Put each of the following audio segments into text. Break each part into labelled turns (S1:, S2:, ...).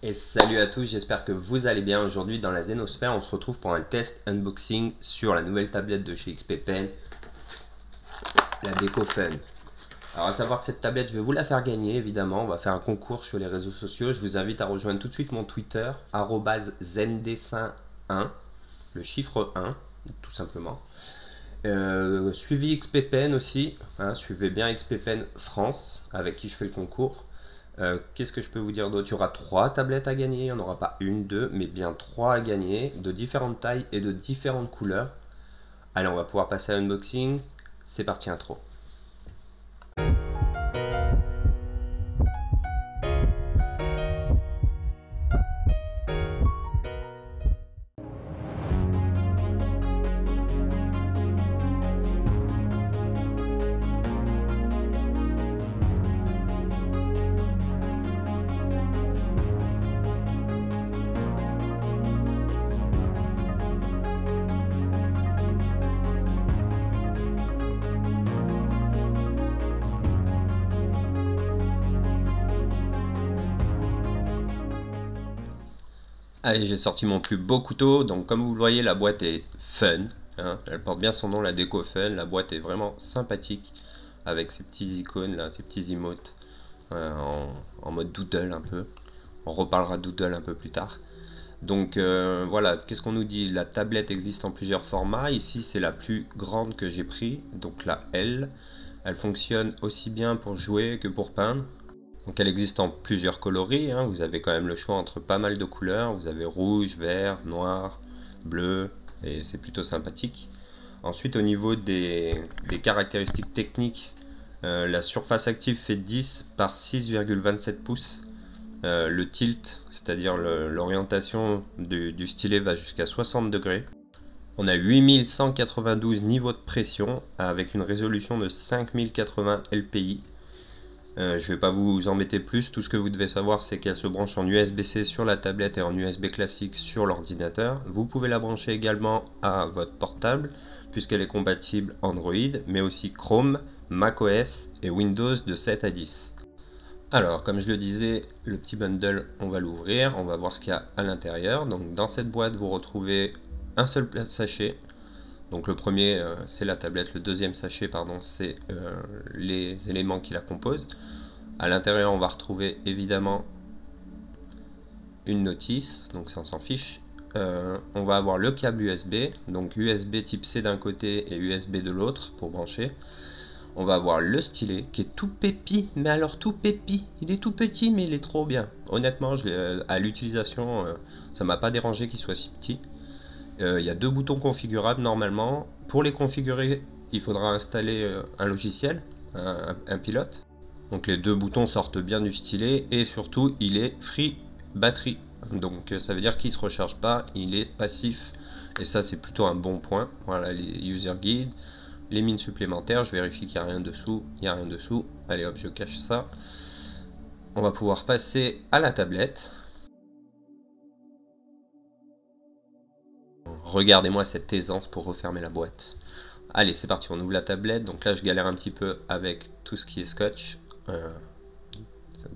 S1: Et salut à tous, j'espère que vous allez bien. Aujourd'hui dans la Zenosphère, on se retrouve pour un test unboxing sur la nouvelle tablette de chez XP Pen, la DecoFun. Alors à savoir que cette tablette, je vais vous la faire gagner évidemment. On va faire un concours sur les réseaux sociaux. Je vous invite à rejoindre tout de suite mon Twitter, @zendessin1, le chiffre 1, tout simplement. Suivi XP Pen aussi, hein, suivez bien XP Pen France, avec qui je fais le concours. Qu'est-ce que je peux vous dire d'autre? Il y aura 3 tablettes à gagner, il n'y en aura pas une, deux, mais bien 3 à gagner, de différentes tailles et de différentes couleurs. Allez, on va pouvoir passer à l'unboxing. C'est parti, intro. Allez, j'ai sorti mon plus beau couteau. Donc comme vous le voyez, la boîte est fun, hein. Elle porte bien son nom, la DecoFun. La boîte est vraiment sympathique avec ces petits icônes là, ces petits emotes en mode doodle un peu. On reparlera doodle un peu plus tard. Donc voilà, qu'est-ce qu'on nous dit? La tablette existe en plusieurs formats. Ici c'est la plus grande que j'ai pris, donc la L. Elle fonctionne aussi bien pour jouer que pour peindre. Donc elle existe en plusieurs coloris, hein. Vous avez quand même le choix entre pas mal de couleurs. Vous avez rouge, vert, noir, bleu, et c'est plutôt sympathique. Ensuite au niveau des caractéristiques techniques, la surface active fait 10 par 6,27 pouces. Le tilt, c'est-à-dire l'orientation du stylet, va jusqu'à 60 degrés. On a 8192 niveaux de pression avec une résolution de 5080 LPI. Je vais pas vous embêter plus, tout ce que vous devez savoir c'est qu'elle se branche en USB-C sur la tablette et en USB classique sur l'ordinateur. Vous pouvez la brancher également à votre portable puisqu'elle est compatible Android, mais aussi Chrome, macOS et Windows de 7 à 10. Alors comme je le disais, le petit bundle, on va l'ouvrir, on va voir ce qu'il y a à l'intérieur. Donc dans cette boîte vous retrouvez un seul sachet. Donc le premier c'est la tablette, le deuxième sachet pardon c'est les éléments qui la composent. À l'intérieur on va retrouver évidemment une notice, donc ça on s'en fiche. On va avoir le câble USB, donc USB type C d'un côté et USB de l'autre pour brancher. On va avoir le stylet qui est tout pépi, mais alors tout pépi, il est tout petit mais il est trop bien. Honnêtement à l'utilisation ça m'a pas dérangé qu'il soit si petit. Il y a 2 boutons configurables normalement. Pour les configurer, il faudra installer un logiciel, un pilote. Donc les 2 boutons sortent bien du stylet et surtout il est free batterie. Donc ça veut dire qu'il ne se recharge pas, il est passif. Et ça c'est plutôt un bon point. Voilà les user guides, les mines supplémentaires. Je vérifie qu'il n'y a rien dessous. Il n'y a rien dessous. Allez hop, je cache ça. On va pouvoir passer à la tablette. Regardez-moi cette aisance pour refermer la boîte. Allez, c'est parti, on ouvre la tablette. Donc là, je galère un petit peu avec tout ce qui est scotch.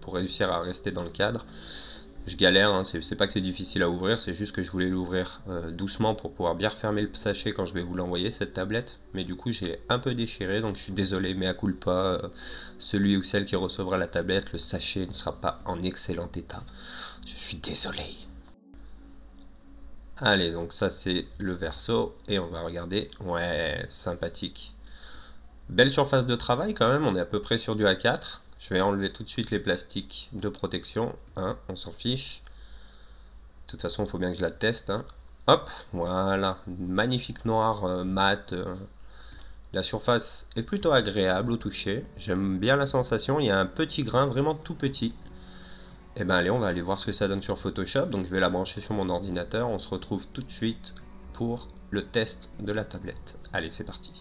S1: Pour réussir à rester dans le cadre. Je galère, hein, c'est pas que c'est difficile à ouvrir, c'est juste que je voulais l'ouvrir doucement pour pouvoir bien refermer le sachet quand je vais vous l'envoyer, cette tablette. Mais du coup, j'ai un peu déchiré, donc je suis désolé, mais à culpa, celui ou celle qui recevra la tablette, le sachet ne sera pas en excellent état. Je suis désolé. Allez, donc ça c'est le verso et on va regarder. Ouais, sympathique. Belle surface de travail quand même, on est à peu près sur du A4. Je vais enlever tout de suite les plastiques de protection, hein, on s'en fiche. De toute façon, il faut bien que je la teste, hein. Hop, voilà, magnifique noir mat. La surface est plutôt agréable au toucher. J'aime bien la sensation, il y a un petit grain, vraiment tout petit. Et ben allez, on va aller voir ce que ça donne sur Photoshop. Donc je vais la brancher sur mon ordinateur. On se retrouve tout de suite pour le test de la tablette. Allez, c'est parti.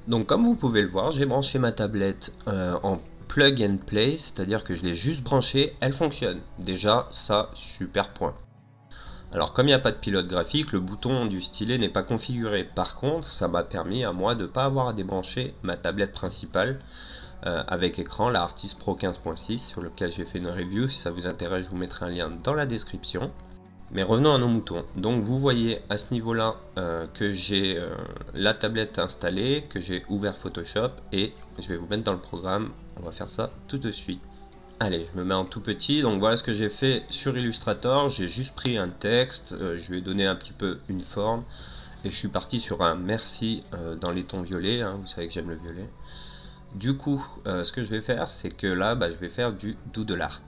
S1: Donc comme vous pouvez le voir, j'ai branché ma tablette en plug and play, c'est-à-dire que je l'ai juste branchée, elle fonctionne. Déjà, ça, super point. Alors comme il n'y a pas de pilote graphique, le bouton du stylet n'est pas configuré. Par contre, ça m'a permis à moi de ne pas avoir à débrancher ma tablette principale avec écran, la Artist Pro 15.6, sur lequel j'ai fait une review. Si ça vous intéresse, je vous mettrai un lien dans la description. Mais revenons à nos moutons. Donc vous voyez à ce niveau-là que j'ai la tablette installée, que j'ai ouvert Photoshop et je vais vous mettre dans le programme. On va faire ça tout de suite. Allez, je me mets en tout petit, donc voilà ce que j'ai fait sur Illustrator. J'ai juste pris un texte, je lui ai donné un petit peu une forme et je suis parti sur un merci dans les tons violets, hein, vous savez que j'aime le violet. Du coup, ce que je vais faire, c'est que là, je vais faire du doodle art.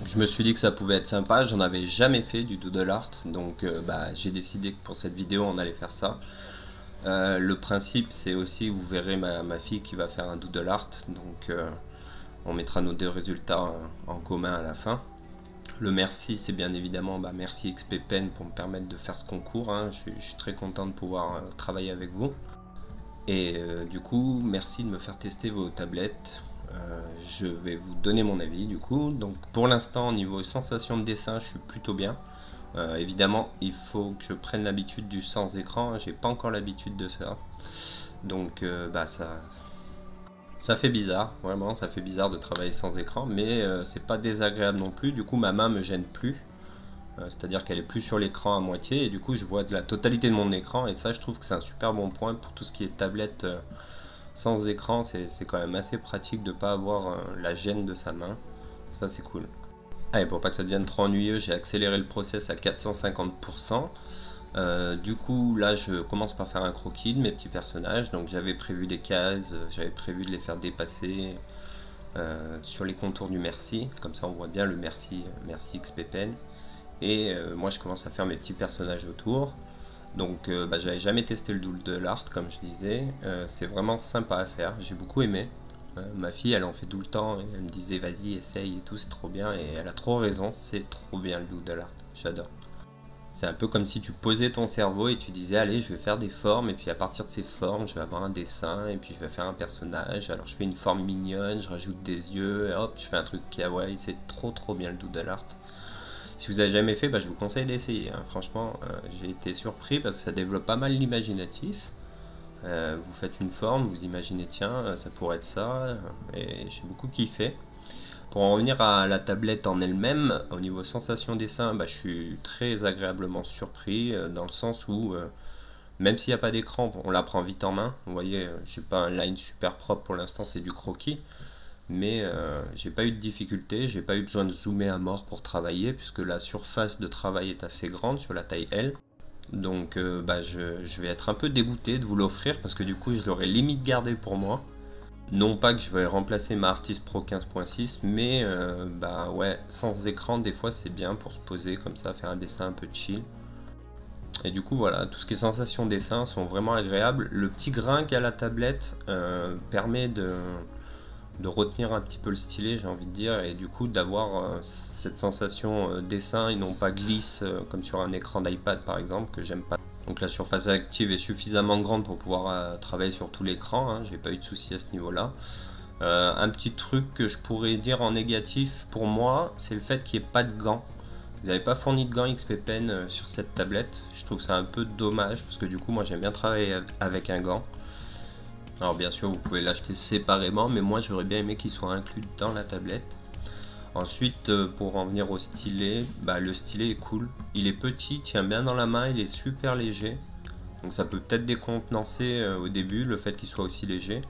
S1: Je me suis dit que ça pouvait être sympa, j'en avais jamais fait du doodle art, donc j'ai décidé que pour cette vidéo on allait faire ça. Le principe c'est aussi, vous verrez ma fille qui va faire un doodle art, donc on mettra nos deux résultats en commun à la fin. Le merci, c'est bien évidemment merci XP-Pen pour me permettre de faire ce concours. Hein. Je suis très content de pouvoir travailler avec vous. Et du coup, merci de me faire tester vos tablettes. Je vais vous donner mon avis du coup. Donc pour l'instant, au niveau sensation de dessin, je suis plutôt bien. Évidemment, il faut que je prenne l'habitude du sans écran. J'ai pas encore l'habitude de ça. Donc ça fait bizarre, vraiment, ça fait bizarre de travailler sans écran, mais c'est pas désagréable non plus. Du coup, ma main me gêne plus, c'est-à-dire qu'elle est plus sur l'écran à moitié, et du coup, je vois de la totalité de mon écran, et ça, je trouve que c'est un super bon point pour tout ce qui est tablette sans écran. C'est quand même assez pratique de pas avoir la gêne de sa main. Ça, c'est cool. Allez, pour pas que ça devienne trop ennuyeux, j'ai accéléré le process à 450%. Du coup là je commence par faire un croquis de mes petits personnages, donc j'avais prévu des cases, j'avais prévu de les faire dépasser sur les contours du merci, comme ça on voit bien le merci XP-Pen, et moi je commence à faire mes petits personnages autour. Donc j'avais jamais testé le doodle art comme je disais, c'est vraiment sympa à faire, j'ai beaucoup aimé. Ma fille elle en fait tout le temps et elle me disait vas-y essaye et tout, c'est trop bien, et elle a trop raison, c'est trop bien le doodle art, j'adore. C'est un peu comme si tu posais ton cerveau et tu disais allez je vais faire des formes, et puis à partir de ces formes je vais avoir un dessin, et puis je vais faire un personnage. Alors je fais une forme mignonne, je rajoute des yeux, et hop je fais un truc kawaii. C'est trop bien le doodle art. Si vous avez jamais fait, je vous conseille d'essayer, hein. Franchement j'ai été surpris parce que ça développe pas mal l'imaginatif. Vous faites une forme, vous imaginez tiens ça pourrait être ça, et j'ai beaucoup kiffé. Pour en revenir à la tablette en elle-même, au niveau sensation dessin, je suis très agréablement surpris, dans le sens où, même s'il n'y a pas d'écran, on la prend vite en main. Vous voyez, j'ai pas un line super propre pour l'instant, c'est du croquis, mais j'ai pas eu de difficulté, j'ai pas eu besoin de zoomer à mort pour travailler, puisque la surface de travail est assez grande sur la taille L. Donc je vais être un peu dégoûté de vous l'offrir, parce que du coup je l'aurais limite gardé pour moi. Non pas que je vais remplacer ma Artist Pro 15.6, mais ouais, sans écran, des fois c'est bien pour se poser comme ça, faire un dessin un peu chill. Et du coup voilà, tout ce qui est sensation dessin sont vraiment agréables. Le petit grain qu'a la tablette permet de retenir un petit peu le stylet, j'ai envie de dire, et du coup d'avoir cette sensation dessin et non pas glisse comme sur un écran d'iPad par exemple, que j'aime pas. Donc la surface active est suffisamment grande pour pouvoir travailler sur tout l'écran, hein, j'ai pas eu de soucis à ce niveau-là. Un petit truc que je pourrais dire en négatif pour moi, c'est le fait qu'il n'y ait pas de gants. Vous n'avez pas fourni de gants XP-Pen sur cette tablette. Je trouve ça un peu dommage parce que du coup moi j'aime bien travailler avec un gant. Alors bien sûr vous pouvez l'acheter séparément, mais moi j'aurais bien aimé qu'il soit inclus dans la tablette. Ensuite, pour en venir au stylet, le stylet est cool. Il est petit, tient bien dans la main, il est super léger. Donc ça peut peut-être décontenancer au début, le fait qu'il soit aussi léger.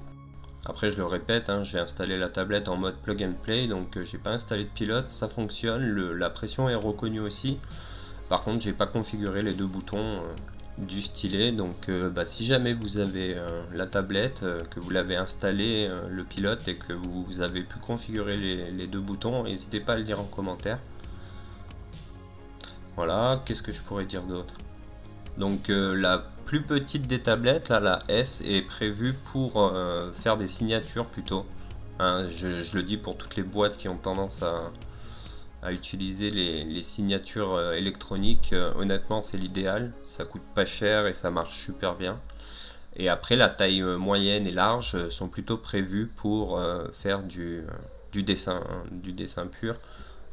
S1: Après je le répète, hein, j'ai installé la tablette en mode plug and play, donc j'ai pas installé de pilote, ça fonctionne, la pression est reconnue aussi. Par contre j'ai pas configuré les deux boutons du stylet, donc si jamais vous avez la tablette, que vous l'avez installé le pilote et que vous avez pu configurer les deux boutons, n'hésitez pas à le dire en commentaire. Voilà, qu'est-ce que je pourrais dire d'autre? Donc la plus petite des tablettes, là, la S, est prévue pour faire des signatures plutôt, hein, je le dis pour toutes les boîtes qui ont tendance à utiliser les signatures électroniques. Honnêtement c'est l'idéal, ça coûte pas cher et ça marche super bien. Et après la taille moyenne et large sont plutôt prévues pour faire du dessin, hein, du dessin pur.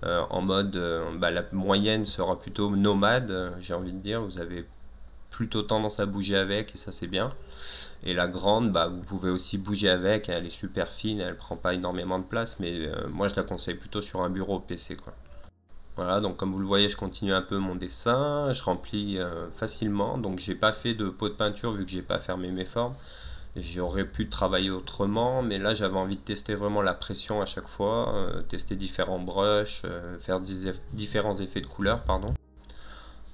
S1: en mode la moyenne sera plutôt nomade, j'ai envie de dire, vous avez plutôt tendance à bouger avec et ça c'est bien. Et la grande, vous pouvez aussi bouger avec, elle est super fine, elle prend pas énormément de place, mais moi je la conseille plutôt sur un bureau PC quoi. Voilà, donc comme vous le voyez, je continue un peu mon dessin, je remplis facilement, donc j'ai pas fait de pot de peinture vu que j'ai pas fermé mes formes. J'aurais pu travailler autrement, mais là j'avais envie de tester vraiment la pression à chaque fois, tester différents brushes, faire différents effets de couleurs, pardon.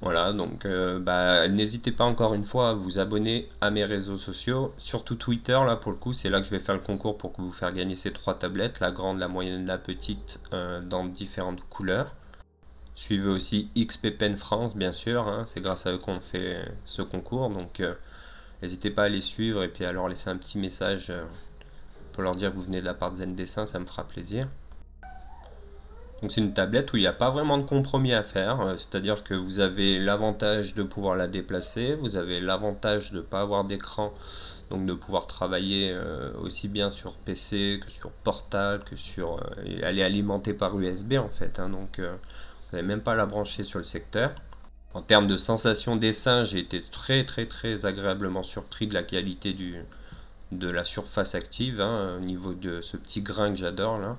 S1: Voilà, donc n'hésitez pas encore une fois à vous abonner à mes réseaux sociaux, surtout Twitter, là pour le coup, c'est là que je vais faire le concours pour vous faire gagner ces 3 tablettes, la grande, la moyenne, la petite, dans différentes couleurs. Suivez aussi XPPen France, bien sûr, hein, c'est grâce à eux qu'on fait ce concours, donc n'hésitez pas à les suivre et puis à leur laisser un petit message pour leur dire que vous venez de la part de Zen Dessin, ça me fera plaisir. Donc c'est une tablette où il n'y a pas vraiment de compromis à faire, c'est-à-dire que vous avez l'avantage de pouvoir la déplacer, vous avez l'avantage de ne pas avoir d'écran, donc de pouvoir travailler aussi bien sur PC que sur portable, que sur... elle est alimentée par USB en fait, hein, donc vous n'avez même pas à la brancher sur le secteur. En termes de sensation dessin, j'ai été très agréablement surpris de la qualité de la surface active, hein, au niveau de ce petit grain que j'adore là.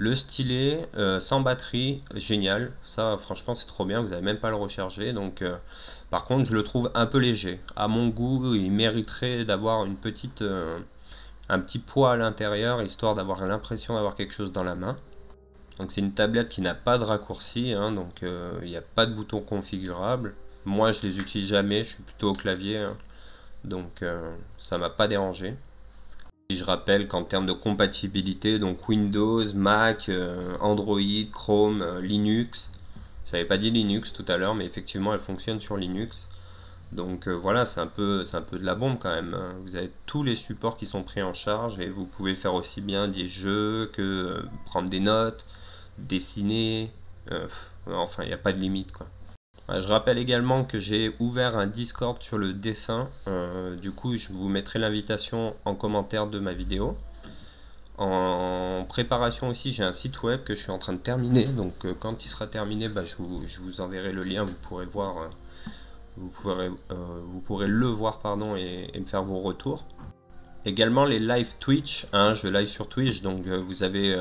S1: Le stylet sans batterie, génial, ça franchement c'est trop bien, vous n'avez même pas à le recharger, donc par contre je le trouve un peu léger. À mon goût, il mériterait d'avoir un petit poids à l'intérieur, histoire d'avoir l'impression d'avoir quelque chose dans la main. Donc c'est une tablette qui n'a pas de raccourci, hein, donc il n'y a pas de bouton configurable. Moi je les utilise jamais, je suis plutôt au clavier, hein, donc ça m'a pas dérangé. Et je rappelle qu'en termes de compatibilité, donc Windows, Mac, Android, Chrome, Linux. J'avais pas dit Linux tout à l'heure, mais effectivement elle fonctionne sur Linux. Donc voilà, c'est un peu de la bombe quand même, hein. Vous avez tous les supports qui sont pris en charge et vous pouvez faire aussi bien des jeux que prendre des notes, dessiner, enfin il n'y a pas de limite quoi. Je rappelle également que j'ai ouvert un Discord sur le dessin, du coup je vous mettrai l'invitation en commentaire de ma vidéo. En préparation aussi, j'ai un site web que je suis en train de terminer, donc quand il sera terminé, je vous enverrai le lien, vous pourrez voir, vous pourrez le voir pardon, et me faire vos retours. Également les live Twitch, hein, je live sur Twitch, donc vous avez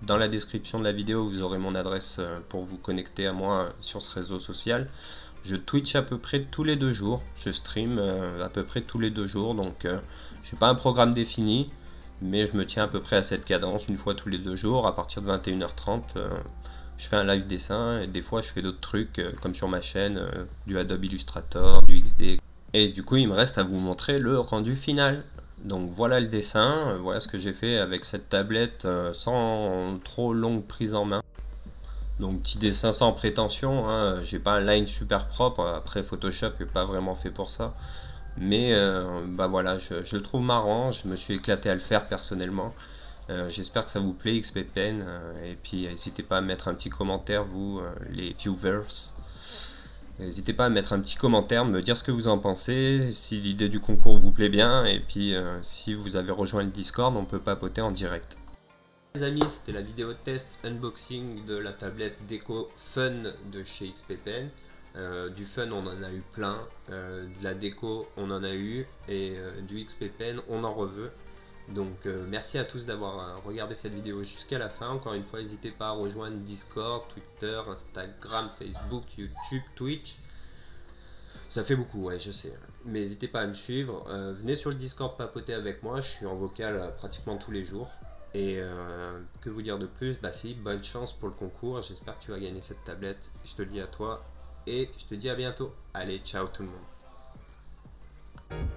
S1: dans la description de la vidéo, vous aurez mon adresse pour vous connecter à moi sur ce réseau social. Je Twitch à peu près tous les 2 jours, je stream à peu près tous les 2 jours, donc je n'ai pas un programme défini, mais je me tiens à peu près à cette cadence, une fois tous les 2 jours, à partir de 21h30. Je fais un live dessin et des fois je fais d'autres trucs comme sur ma chaîne, du Adobe Illustrator, du XD. Et du coup il me reste à vous montrer le rendu final. Donc voilà le dessin, voilà ce que j'ai fait avec cette tablette sans trop longue prise en main. Donc petit dessin sans prétention, hein, j'ai pas un line super propre, après Photoshop n'est pas vraiment fait pour ça. Mais voilà, je le trouve marrant, je me suis éclaté à le faire personnellement. J'espère que ça vous plaît XPPen, et puis n'hésitez pas à mettre un petit commentaire vous, les viewers. N'hésitez pas à mettre un petit commentaire, me dire ce que vous en pensez, si l'idée du concours vous plaît bien, et puis si vous avez rejoint le Discord, on peut papoter en direct. Les amis, c'était la vidéo test unboxing de la tablette déco Fun de chez XPPen. Du Fun on en a eu plein, de la déco on en a eu, et du XPPen on en reveut. Donc merci à tous d'avoir regardé cette vidéo jusqu'à la fin. Encore une fois, n'hésitez pas à rejoindre Discord, Twitter, Instagram, Facebook, YouTube, Twitch. Ça fait beaucoup, ouais, je sais. Mais n'hésitez pas à me suivre. Venez sur le Discord papoter avec moi. Je suis en vocal pratiquement tous les jours. Et que vous dire de plus? Si, bonne chance pour le concours. J'espère que tu vas gagner cette tablette. Je te le dis à toi. Et je te dis à bientôt. Allez, ciao tout le monde.